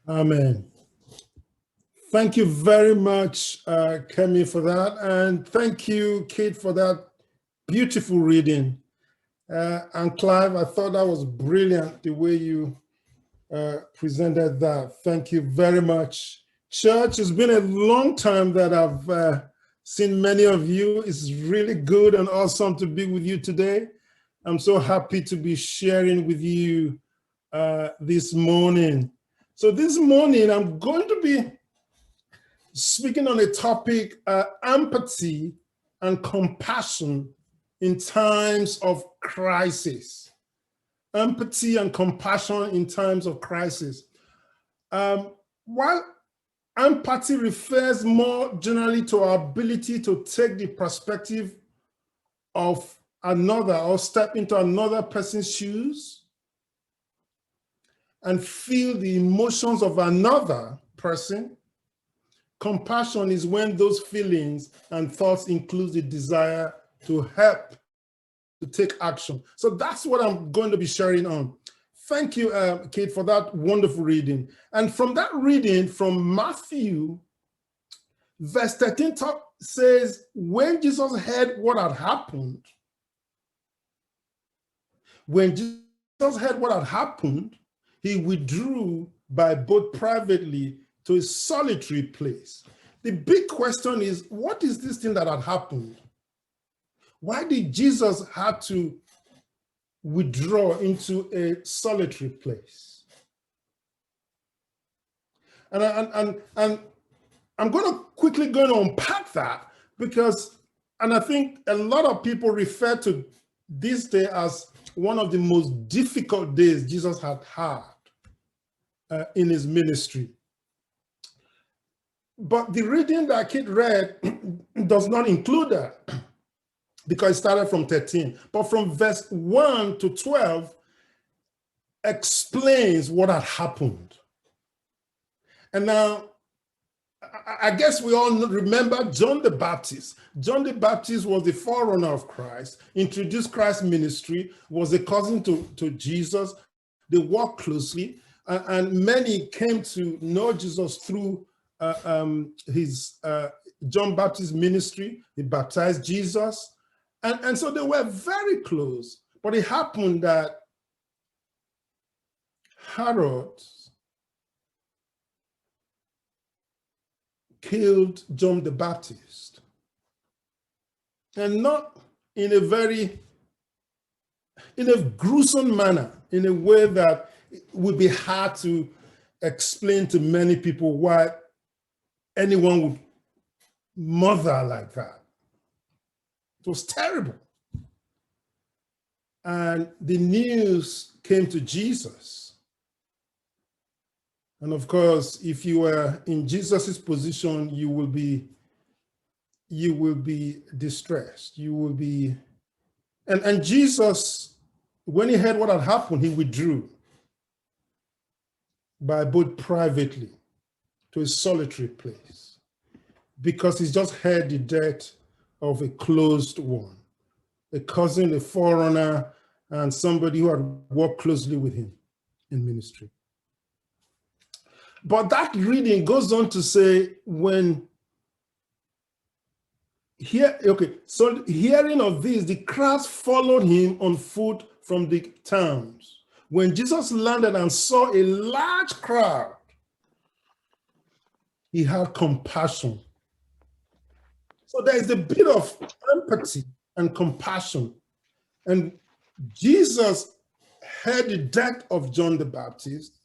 Amen. Thank you very much, Kemi, for that. And thank you, Kate, for that beautiful reading. And Clive, I thought that was brilliant, the way you presented that. Thank you very much. Church, it's been a long time that I've seen many of you. It's really good and awesome to be with you today. I'm so happy to be sharing with you this morning. So this morning, I'm going to be speaking on a topic, empathy and compassion in times of crisis. Empathy and compassion in times of crisis. While empathy refers more generally to our ability to take the perspective of another or step into another person's shoes and feel the emotions of another person, compassion is when those feelings and thoughts include the desire to help, to take action. So that's what I'm going to be sharing on. Thank you, Kate, for that wonderful reading. And from that reading from Matthew, verse 13 says, when Jesus heard what had happened, he withdrew by boat privately to a solitary place. The big question is, what is this thing that had happened? Why did Jesus have to withdraw into a solitary place? And I'm going to quickly go and unpack that because, and I think a lot of people refer to this day as one of the most difficult days Jesus had in his ministry. But the reading that Kate read does not include that because it started from 13. But from verse 1 to 12 explains what had happened. And now, I guess we all remember John the Baptist. John the Baptist was the forerunner of Christ, introduced Christ's ministry, was a cousin to Jesus. They worked closely, and many came to know Jesus through his John Baptist ministry. He baptized Jesus. And so they were very close. But it happened that Herod killed John the Baptist. And not in a gruesome manner, in a way that it would be hard to explain to many people why anyone would murder like that. It was terrible. And the news came to Jesus. And of course, if you were in Jesus's position, you will be distressed. You will be, and Jesus, when he heard what had happened, he withdrew by boat privately to a solitary place because he's just heard the death of a closed one, a cousin, a forerunner, and somebody who had worked closely with him in ministry. But that reading goes on to say, so hearing of this, the crowds followed him on foot from the towns. When Jesus landed and saw a large crowd, he had compassion. So there is a bit of empathy and compassion. And Jesus heard the death of John the Baptist.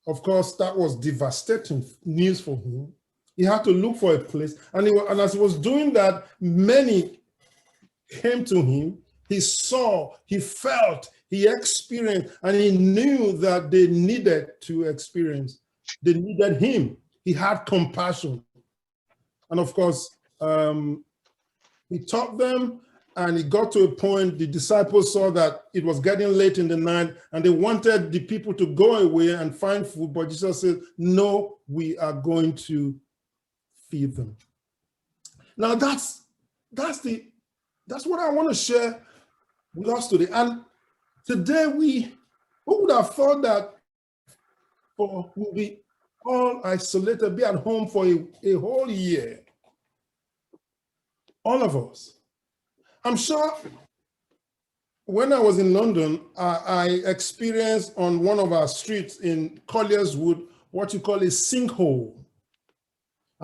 Of course, that was devastating news for him. He had to look for a place. And as he was doing that, many came to him. He saw, he felt, he experienced, and he knew that they needed to experience. They needed him. He had compassion. And of course, he taught them, and it got to a point, the disciples saw that it was getting late in the night, and they wanted the people to go away and find food, but Jesus said, no, we are going to feed them. Now that's what I want to share with us today. And today who would have thought that for will be all isolated, be at home for a whole year. All of us. I'm sure when I was in London, I experienced on one of our streets in Collierswood what you call a sinkhole.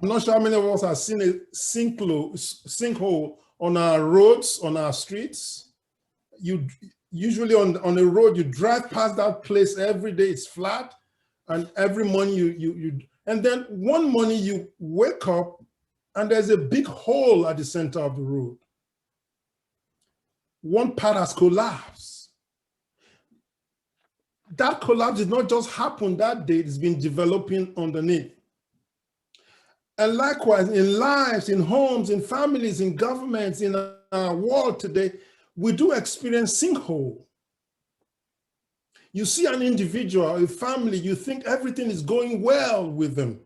I'm not sure how many of us have seen a sinkhole on our roads, on our streets. You usually on the road, you drive past that place every day, it's flat, and every morning and then one morning you wake up and there's a big hole at the center of the road. One part has collapsed. That collapse did not just happen that day, it's been developing underneath. And likewise, in lives, in homes, in families, in governments, in our world today, we do experience sinkhole. You see an individual, a family, you think everything is going well with them,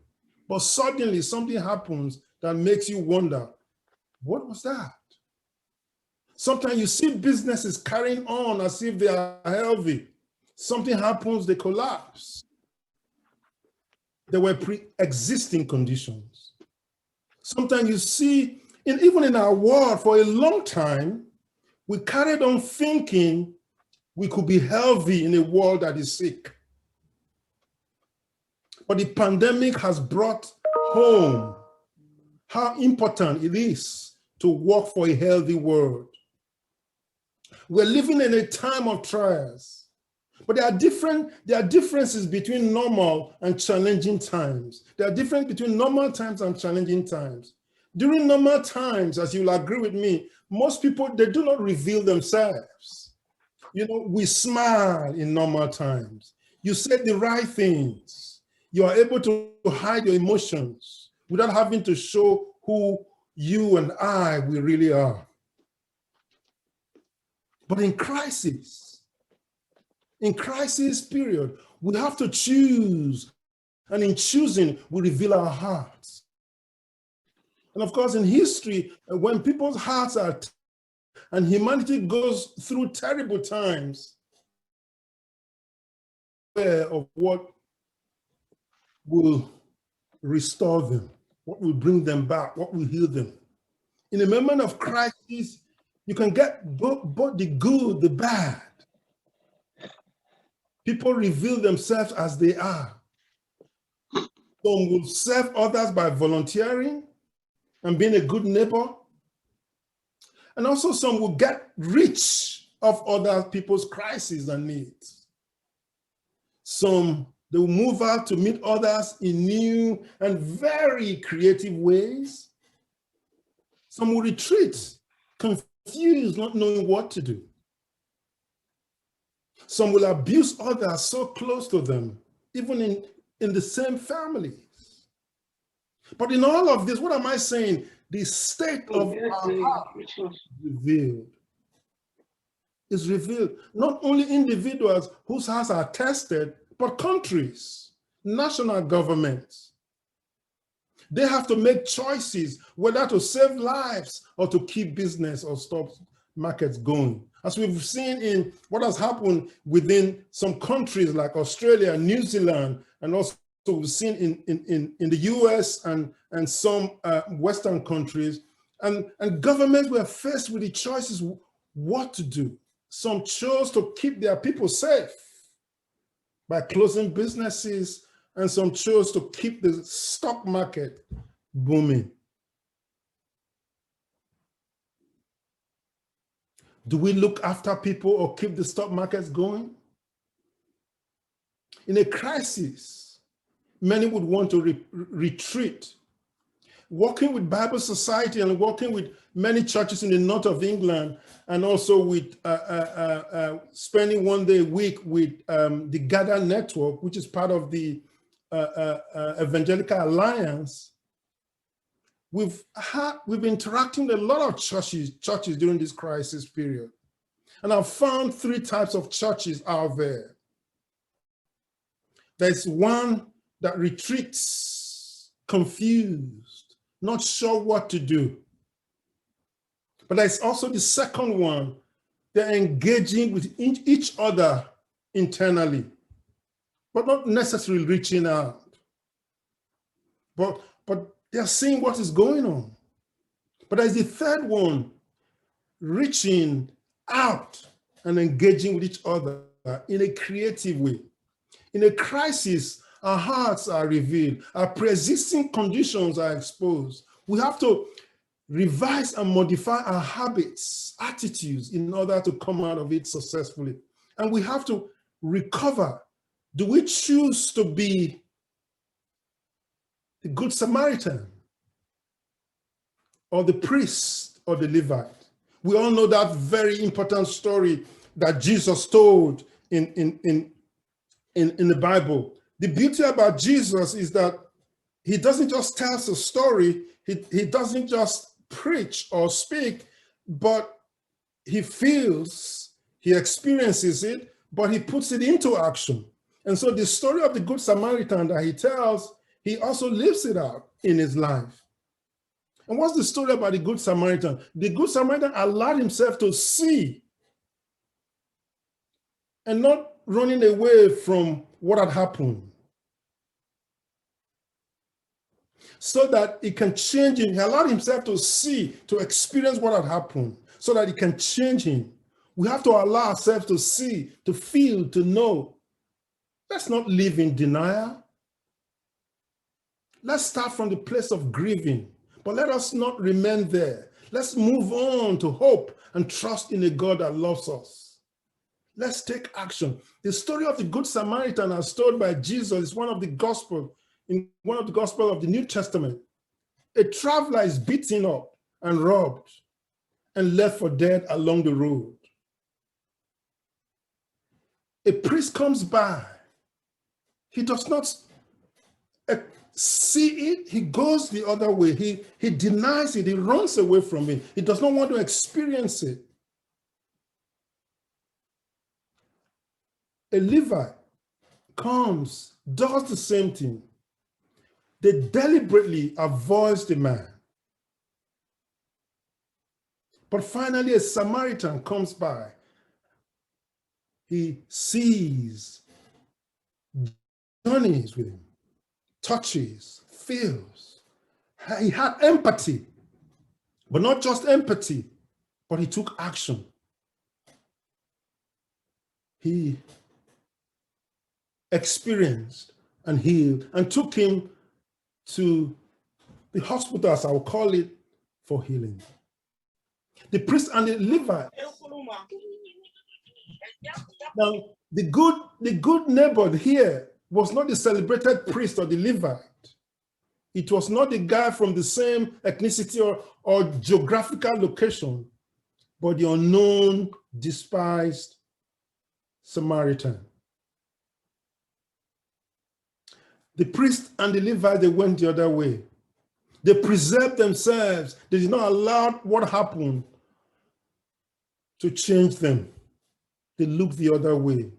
but suddenly something happens that makes you wonder, what was that? Sometimes you see businesses carrying on as if they are healthy. Something happens, they collapse. There were pre-existing conditions. Sometimes you see, even in our world, for a long time, we carried on thinking we could be healthy in a world that is sick. But the pandemic has brought home how important it is to work for a healthy world. We're living in a time of trials, but there are differences between normal and challenging times. There are differences between normal times and challenging times. During normal times, as you'll agree with me, most people, they do not reveal themselves. You know, we smile in normal times. You say the right things. You are able to hide your emotions without having to show who you and we really are. But in crisis period, we have to choose. And in choosing, we reveal our hearts. And of course, in history, when people's hearts are and humanity goes through terrible times, of what will restore them, what will bring them back, what will heal them. In a moment of crisis, you can get both the good, the bad. People reveal themselves as they are. Some will serve others by volunteering and being a good neighbor. And also some will get rich of other people's crises and needs. Some, they will move out to meet others in new and very creative ways. Some will retreat, confused, not knowing what to do. Some will abuse others so close to them, even in the same families. But in all of this, what am I saying? The state of our heart is revealed. Not only individuals whose hearts are tested, but countries, national governments. They have to make choices whether to save lives or to keep business or stop markets going. As we've seen in what has happened within some countries like Australia, New Zealand, and also we've seen in the US and some Western countries, and governments were faced with the choices what to do. Some chose to keep their people safe by closing businesses, and some chose to keep the stock market booming. Do we look after people or keep the stock markets going? In a crisis, many would want to retreat. Working with Bible Society and working with many churches in the north of England, and also with spending one day a week with the Gather Network, which is part of the Evangelical Alliance, we've been interacting with a lot of churches during this crisis period. And I've found three types of churches out there. There's one that retreats, confused, not sure what to do. But there's also the second one. They're engaging with each other internally. but not necessarily reaching out. But they're seeing what is going on. But there's the third one, reaching out and engaging with each other in a creative way. In a crisis, our hearts are revealed, our pre-existing conditions are exposed. We have to revise and modify our habits, attitudes in order to come out of it successfully. And we have to recover. Do we choose to be the Good Samaritan or the priest or the Levite? We all know that very important story that Jesus told in the Bible. The beauty about Jesus is that he doesn't just tell us a story, he doesn't just preach or speak, but he feels, he experiences it, but he puts it into action. And so the story of the Good Samaritan that he tells, he also lives it out in his life. And what's the story about the Good Samaritan? The Good Samaritan allowed himself to see and not running away from what had happened, so that it can change him. He allowed himself to see, to experience what had happened, so that it can change him. We have to allow ourselves to see, to feel, to know. Let's not live in denial. Let's start from the place of grieving, but let us not remain there. Let's move on to hope and trust in a God that loves us. Let's take action. The story of the Good Samaritan as told by Jesus is one of the Gospels, in one of the Gospels of the New Testament. A traveler is beaten up and robbed and left for dead along the road. A priest comes by. He does not see it. He goes the other way. He denies it. He runs away from it. He does not want to experience it. A Levite comes, does the same thing. They deliberately avoid the man. But finally, a Samaritan comes by. He sees, journeys with him, touches, feels. He had empathy, but not just empathy, but he took action. He experienced and healed and took him to the hospital, as I will call it, for healing. The priest and the Levite. Now, the good neighbor here was not the celebrated priest or the Levite. It was not the guy from the same ethnicity or geographical location, but the unknown, despised Samaritan. The priest and the Levite, they went the other way. They preserved themselves. They did not allow what happened to change them. They looked the other way.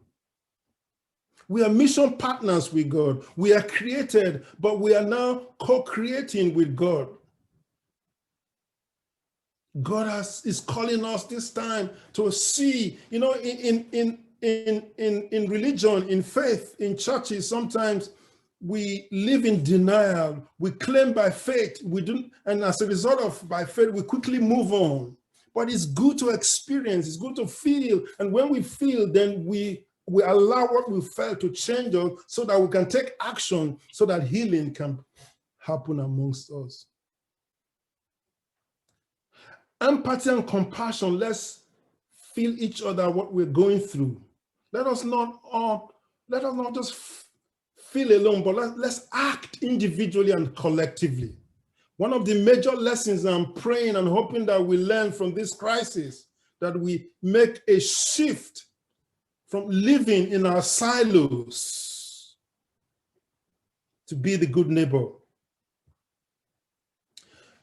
We are mission partners with God. We are created, but we are now co-creating with God. God is calling us this time to see, you know, in religion, in faith, in churches, sometimes we live in denial. We claim by faith, we don't, and as a result of by faith, we quickly move on. But it's good to experience, it's good to feel, and when we feel, then we allow what we felt to change us so that we can take action so that healing can happen amongst us. Empathy and compassion, let's feel each other what we're going through. Let us not just feel alone, but let's act individually and collectively. One of the major lessons I'm praying and hoping that we learn from this crisis, that we make a shift from living in our silos to be the good neighbor.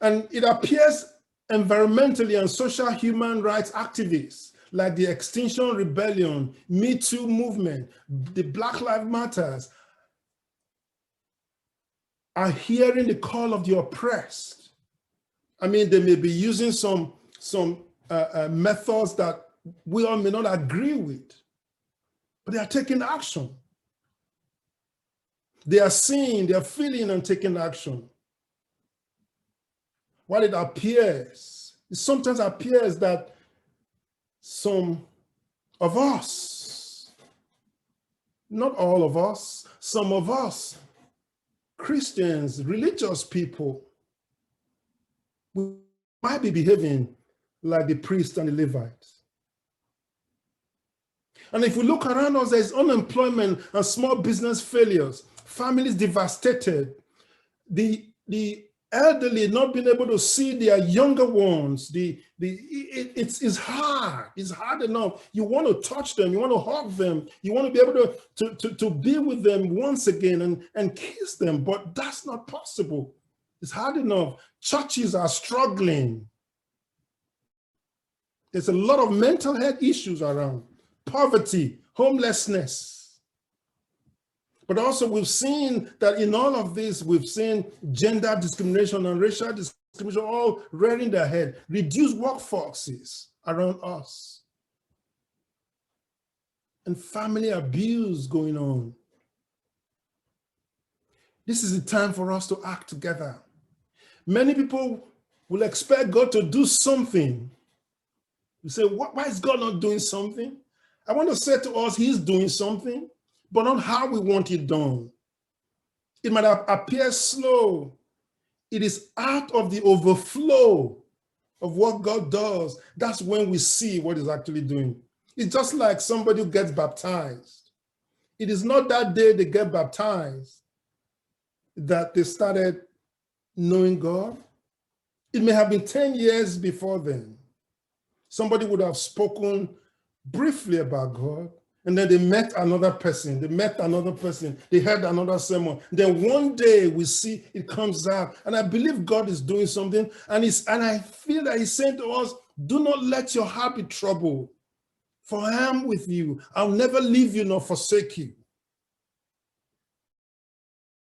And it appears environmentally and social human rights activists like the Extinction Rebellion, Me Too movement, the Black Lives Matters are hearing the call of the oppressed. I mean, they may be using some methods that we all may not agree with, but they are taking action. They are seeing, they are feeling and taking action. While it sometimes appears that some of us, not all of us, some of us, Christians, religious people, we might be behaving like the priests and the Levites. And if we look around us, there's unemployment and small business failures, families devastated, the elderly not being able to see their younger ones. It's hard. It's hard enough. You want to touch them. You want to hug them. You want to be able to be with them once again and kiss them. But that's not possible. It's hard enough. Churches are struggling. There's a lot of mental health issues around. Poverty, homelessness. But also we've seen that in all of this, we've seen gender discrimination and racial discrimination all rearing their head, reduced workforces around us, and family abuse going on. This is the time for us to act together. Many people will expect God to do something. You say, why is God not doing something? I want to say to us, he's doing something, but not how we want it done. It might appear slow. It is out of the overflow of what God does. That's when we see what he's actually doing. It's just like somebody who gets baptized. It is not that day they get baptized that they started knowing God. It may have been 10 years before then. Somebody would have spoken briefly about God, and then they met another person, they heard another sermon. Then one day we see it comes out, and I believe God is doing something, and I feel that he's saying to us, do not let your heart be troubled, for I am with you. I'll never leave you nor forsake you.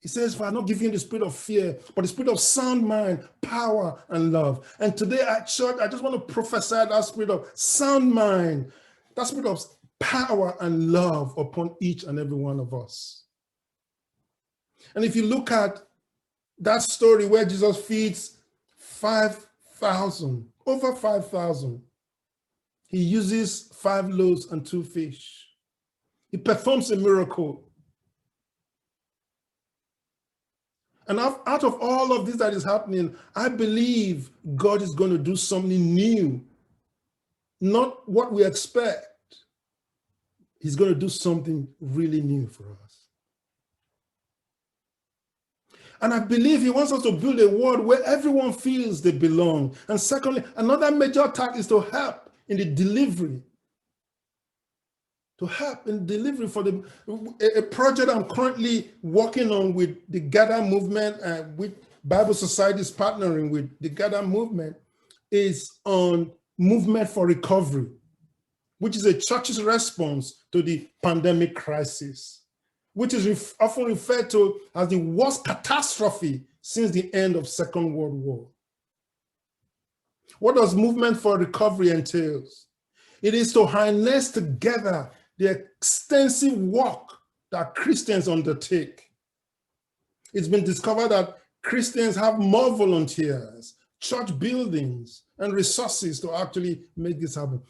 He says, for I not give you the spirit of fear, but the spirit of sound mind, power, and love. And today at church, I just want to prophesy that spirit of sound mind, that spirit of power and love upon each and every one of us. And if you look at that story where Jesus feeds 5,000, over 5,000, he uses 5 loaves and 2 fish. He performs a miracle. And out of all of this that is happening, I believe God is going to do something new. Not what we expect. He's going to do something really new for us. And I believe he wants us to build a world where everyone feels they belong. And secondly, another major task is to help in the delivery. To help in delivery for a project I'm currently working on with the Gather movement, with Bible Society is partnering with the Gather movement, is on movement for recovery, which is a church's response to the pandemic crisis, which is often referred to as the worst catastrophe since the end of Second World War. What does movement for recovery entails? It is to harness together the extensive work that Christians undertake. It's been discovered that Christians have more volunteers, church buildings, and resources to actually make this happen.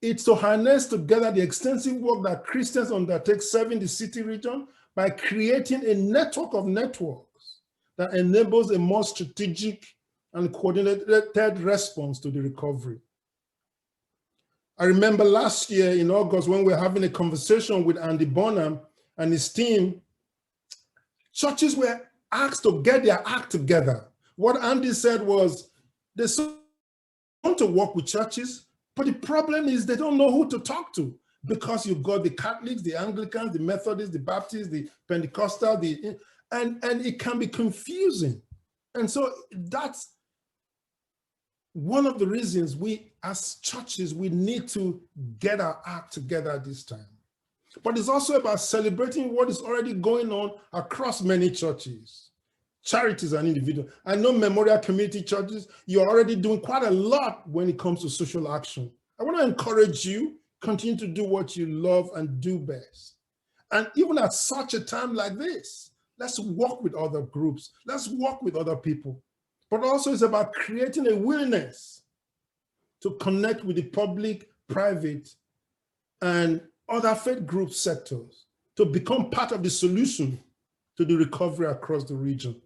It's to harness together the extensive work that Christians undertake serving the city region by creating a network of networks that enables a more strategic and coordinated response to the recovery. I remember last year in August when we were having a conversation with Andy Bonham and his team, churches were asked to get their act together. What Andy said was, they want to work with churches, but the problem is they don't know who to talk to, because you've got the Catholics, the Anglicans, the Methodists, the Baptists, the Pentecostal, and it can be confusing. And so that's one of the reasons we, as churches, we need to get our act together at this time. But it's also about celebrating what is already going on across many churches, charities and individuals. I know Memorial Community Churches, you're already doing quite a lot when it comes to social action. I want to encourage you, continue to do what you love and do best. And even at such a time like this, let's work with other groups. Let's work with other people. But also it's about creating a willingness to connect with the public, private, and other faith group sectors to become part of the solution to the recovery across the region.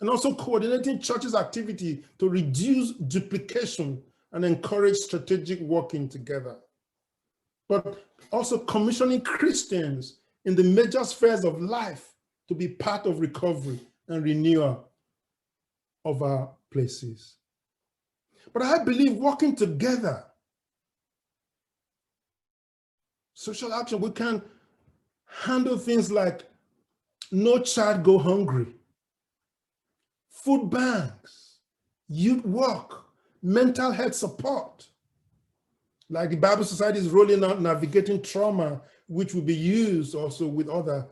And also coordinating churches' activity to reduce duplication and encourage strategic working together. But also commissioning Christians in the major spheres of life to be part of recovery and renewal of our places. But I believe working together, social action, we can handle things like no child go hungry, food banks, youth work, mental health support. Like the Bible Society is rolling out navigating trauma, which will be used also with other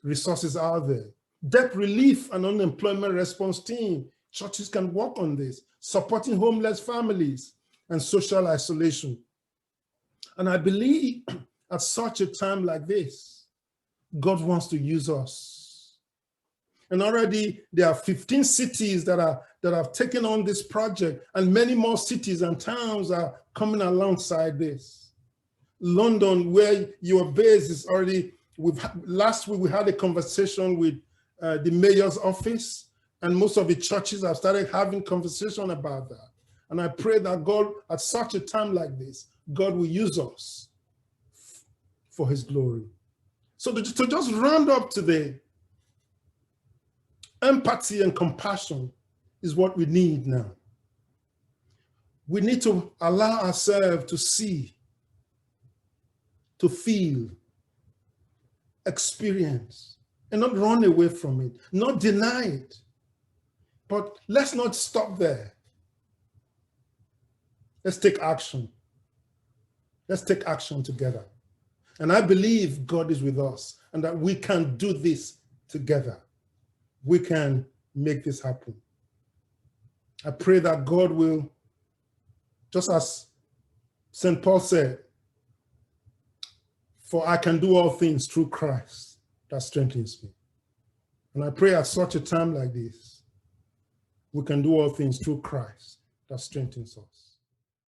resources out there. Debt relief and unemployment response team. Churches can work on this, supporting homeless families and social isolation. And I believe at such a time like this, God wants to use us. And already there are 15 cities that have taken on this project, and many more cities and towns are coming alongside this. London, where you are based, is already, last week we had a conversation with the mayor's office, and most of the churches have started having conversation about that. And I pray that God, at such a time like this, God will use us for his glory. So to just round up today, empathy and compassion is what we need now. We need to allow ourselves to see, to feel, experience, and not run away from it, not deny it. But let's not stop there. Let's take action. Let's take action together. And I believe God is with us and that we can do this together. We can make this happen. I pray that God will, just as St. Paul said, for I can do all things through Christ that strengthens me. And I pray at such a time like this, we can do all things through Christ that strengthens us.